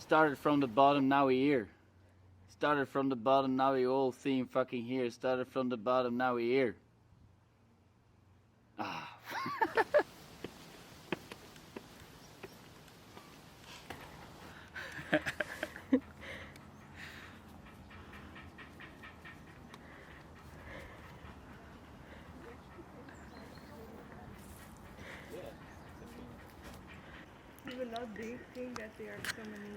Started from the bottom, now we're here. Started from the bottom, now we all theme fucking here. Started from the bottom, now we're here. Ah. You would not think that there are so many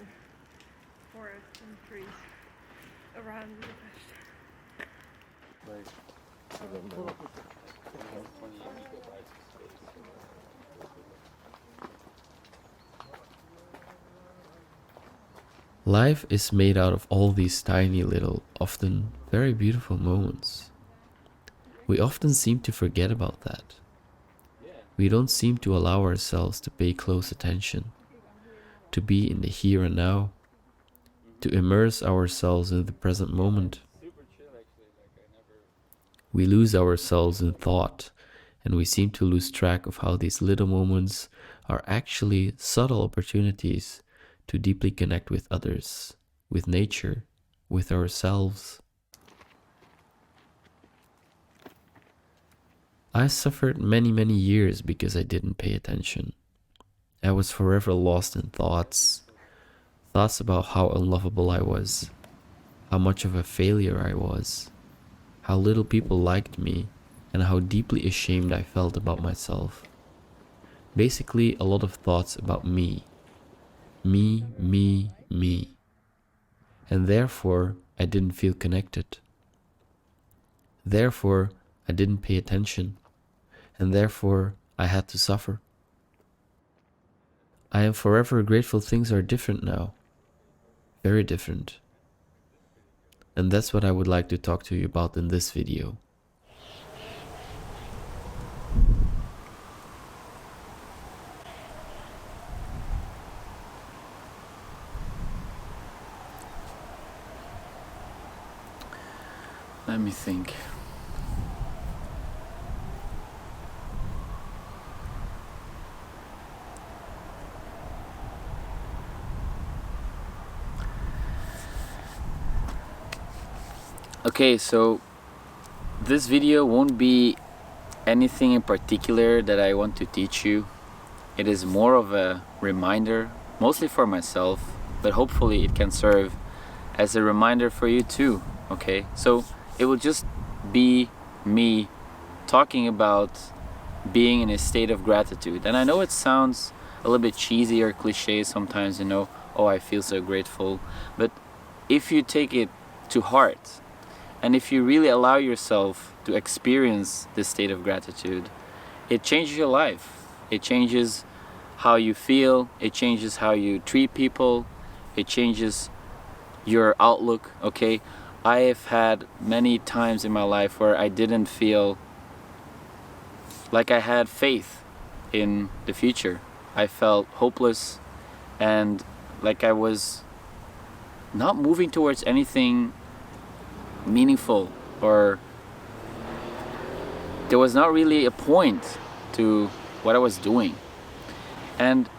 forests and trees around Budapest. Life is made out of all these tiny little, often very beautiful moments. We often seem to forget about that. We don't seem to allow ourselves to pay close attention, to be in the here and now, to immerse ourselves in the present moment. We lose ourselves in thought, and we seem to lose track of how these little moments are actually subtle opportunities to deeply connect with others, with nature, with ourselves. I suffered many years because I didn't pay attention. I was forever lost in thoughts about how unlovable I was, how much of a failure I was, how little people liked me, and how deeply ashamed I felt about myself. Basically, a lot of thoughts about me. Me. And therefore, I didn't feel connected. Therefore, I didn't pay attention. And therefore, I had to suffer. I am forever grateful things are different now. Very different. And that's what I would like to talk to you about in this video. Let me think. Okay, so this video won't be anything in particular that I want to teach you. It is more of a reminder, mostly for myself, but hopefully it can serve as a reminder for you too, okay? So it will just be me talking about being in a state of gratitude. And I know it sounds a little bit cheesy or cliche sometimes, you know, oh, I feel so grateful. But if you take it to heart, and if you really allow yourself to experience this state of gratitude, it changes your life. It changes how you feel, it changes how you treat people, it changes your outlook, okay? I have had many times in my life where I didn't feel like I had faith in the future. I felt hopeless and like I was not moving towards anything meaningful, or there was not really a point to what I was doing. And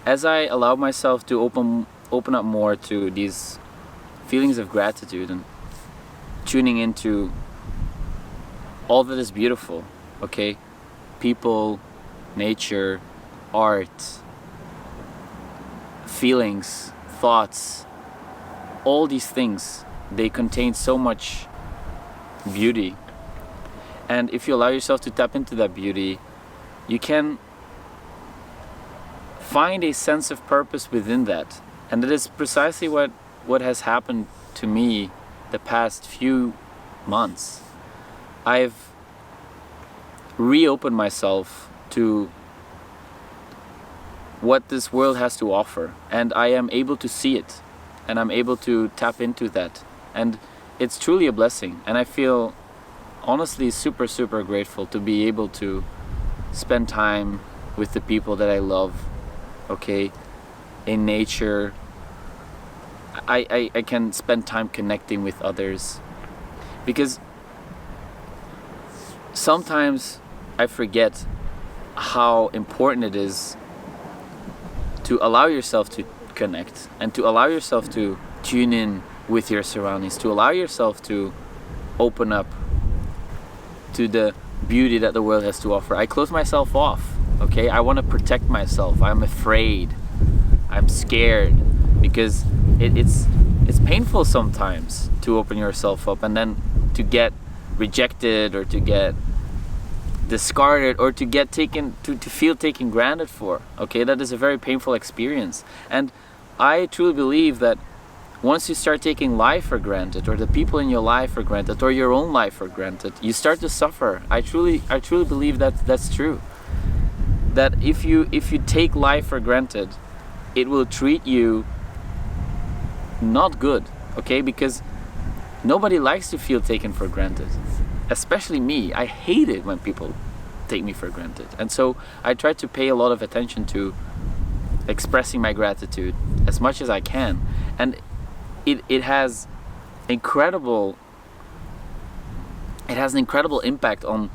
as I allowed myself to open up more to these feelings of gratitude and tuning into all that is beautiful, okay? People, nature, art, feelings, thoughts, all these things, they contain so much beauty. And if you allow yourself to tap into that beauty, you can find a sense of purpose within that. And that is precisely what has happened to me the past few months. I've reopened myself to what this world has to offer, and I am able to see it, and I'm able to tap into that, and it's truly a blessing. And I feel honestly super grateful to be able to spend time with the people that I love, okay, in nature. I can spend time connecting with others, because sometimes I forget how important it is to allow yourself to connect and to allow yourself to tune in with your surroundings, to allow yourself to open up to the beauty that the world has to offer. I close myself off, okay? I want to protect myself. I'm afraid. I'm scared because it's painful sometimes to open yourself up and then to get rejected or to get discarded or to get taken to feel taken granted for. Okay, that is a very painful experience. And I truly believe that once you start taking life for granted, or the people in your life for granted, or your own life for granted, you start to suffer. I truly believe that that's true. That if you take life for granted, it will treat you not good, okay? Because nobody likes to feel taken for granted, especially me. I hate it when people take me for granted. And so I try to pay a lot of attention to expressing my gratitude as much as I can. And it has an incredible impact on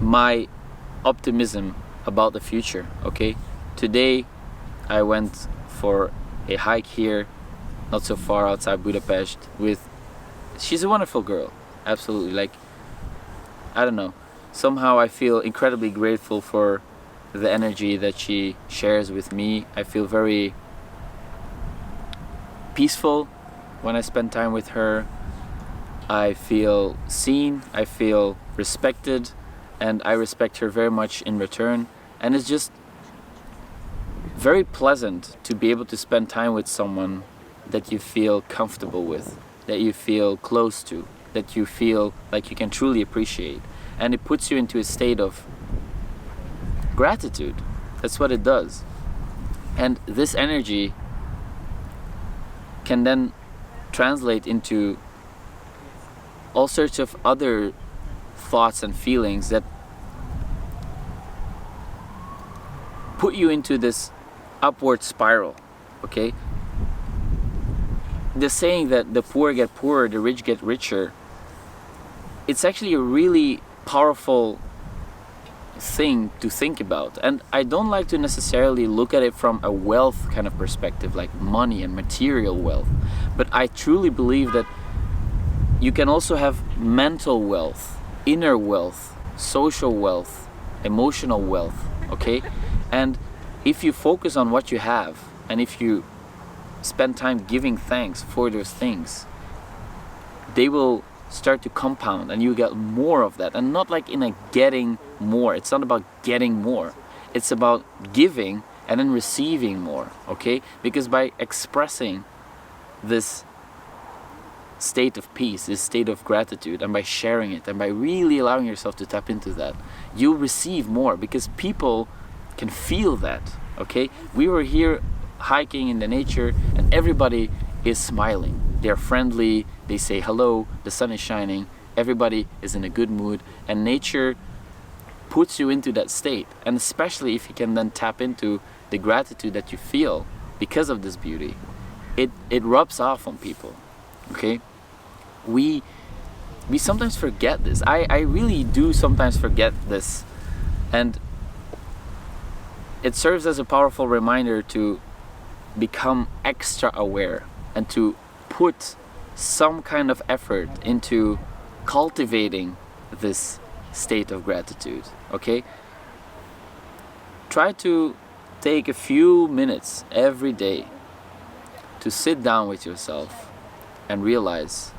my optimism about the future, okay? Today I went for a hike here, not so far outside Budapest, with, she's a wonderful girl, absolutely. Like, I don't know, somehow I feel incredibly grateful for the energy that she shares with me. I feel very peaceful when I spend time with her. I feel seen, I feel respected, and I respect her very much in return. And it's just very pleasant to be able to spend time with someone that you feel comfortable with, that you feel close to, that you feel like you can truly appreciate. And it puts you into a state of gratitude. That's what it does. And this energy can then translate into all sorts of other thoughts and feelings that put you into this upward spiral, okay? The saying that the poor get poorer, the rich get richer, it's actually a really powerful thing to think about. And I don't like to necessarily look at it from a wealth kind of perspective, like money and material wealth, but I truly believe that you can also have mental wealth, inner wealth, social wealth, emotional wealth, okay? And if you focus on what you have, and if you spend time giving thanks for those things, they will start to compound and you get more of that. And not like in a getting more. It's not about getting more. It's about giving and then receiving more, okay? Because by expressing this state of peace, this state of gratitude, and by sharing it and by really allowing yourself to tap into that, you'll receive more because people can feel that, okay? We were here hiking in the nature and everybody is smiling. They're friendly, they say hello, the sun is shining, everybody is in a good mood, and nature puts you into that state. And especially if you can then tap into the gratitude that you feel because of this beauty, it rubs off on people, okay? We sometimes forget this. I really do sometimes forget this, and it serves as a powerful reminder to become extra aware and to put some kind of effort into cultivating this state of gratitude, okay? Try to take a few minutes every day to sit down with yourself and realize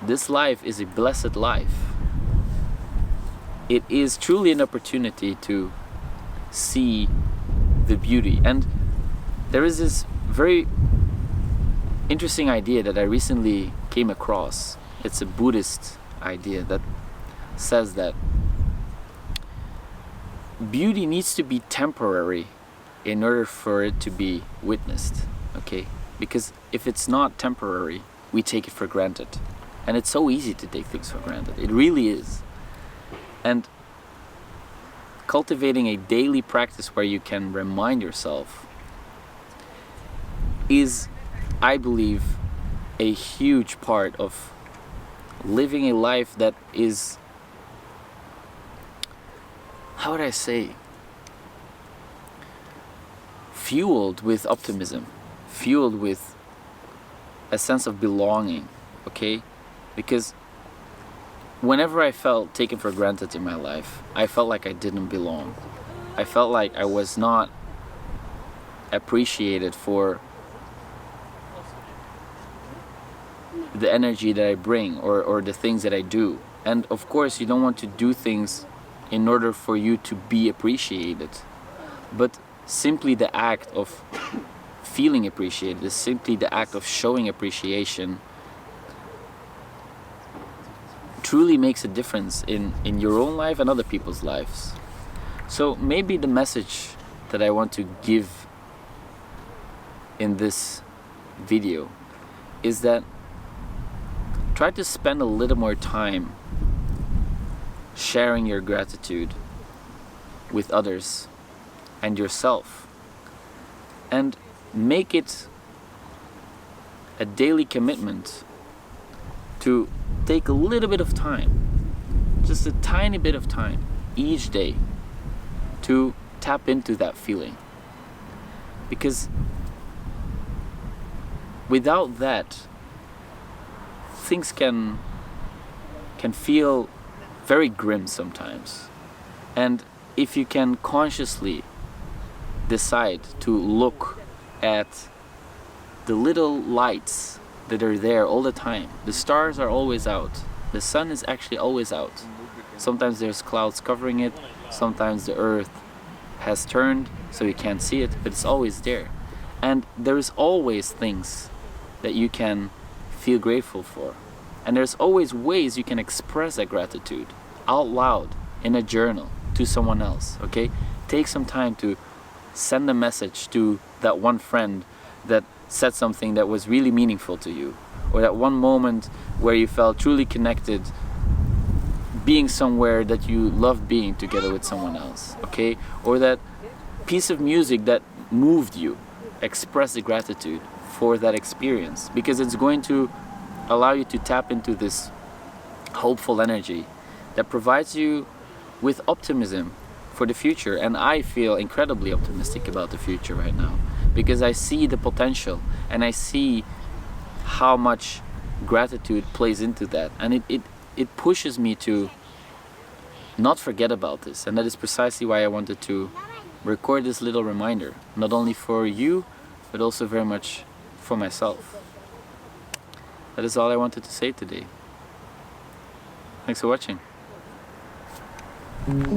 this life is a blessed life. It is truly an opportunity to see the beauty. And there is this very interesting idea that I recently came across. It's a Buddhist idea that says that beauty needs to be temporary in order for it to be witnessed, okay? Because if it's not temporary, we take it for granted. And it's so easy to take things for granted. It really is. And cultivating a daily practice where you can remind yourself is, I believe, a huge part of living a life that is, how would I say, fueled with optimism, fueled with a sense of belonging, okay? Because whenever I felt taken for granted in my life, I felt like I didn't belong. I felt like I was not appreciated for the energy that I bring, or the things that I do. And of course, you don't want to do things in order for you to be appreciated, but simply the act of feeling appreciated, is simply the act of showing appreciation, truly makes a difference in your own life and other people's lives. So maybe the message that I want to give in this video is that try to spend a little more time sharing your gratitude with others and yourself, and make it a daily commitment to take a little bit of time, just a tiny bit of time each day, to tap into that feeling. Because without that, things can feel very grim sometimes. And if you can consciously decide to look at the little lights that are there all the time, the stars are always out, the sun is actually always out. Sometimes there's clouds covering it, sometimes the earth has turned so you can't see it, but it's always there. And there's always things that you can feel grateful for. And there's always ways you can express that gratitude out loud, in a journal, to someone else, okay? Take some time to send a message to that one friend that said something that was really meaningful to you, or that one moment where you felt truly connected, being somewhere that you loved being together with someone else, okay? Or that piece of music that moved you. Express the gratitude for that experience, because it's going to allow you to tap into this hopeful energy that provides you with optimism for the future. And I feel incredibly optimistic about the future right now, because I see the potential and I see how much gratitude plays into that, and it pushes me to not forget about this. And that is precisely why I wanted to record this little reminder, not only for you, but also very much for myself. That is all I wanted to say today. Thanks for watching. Thank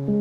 you.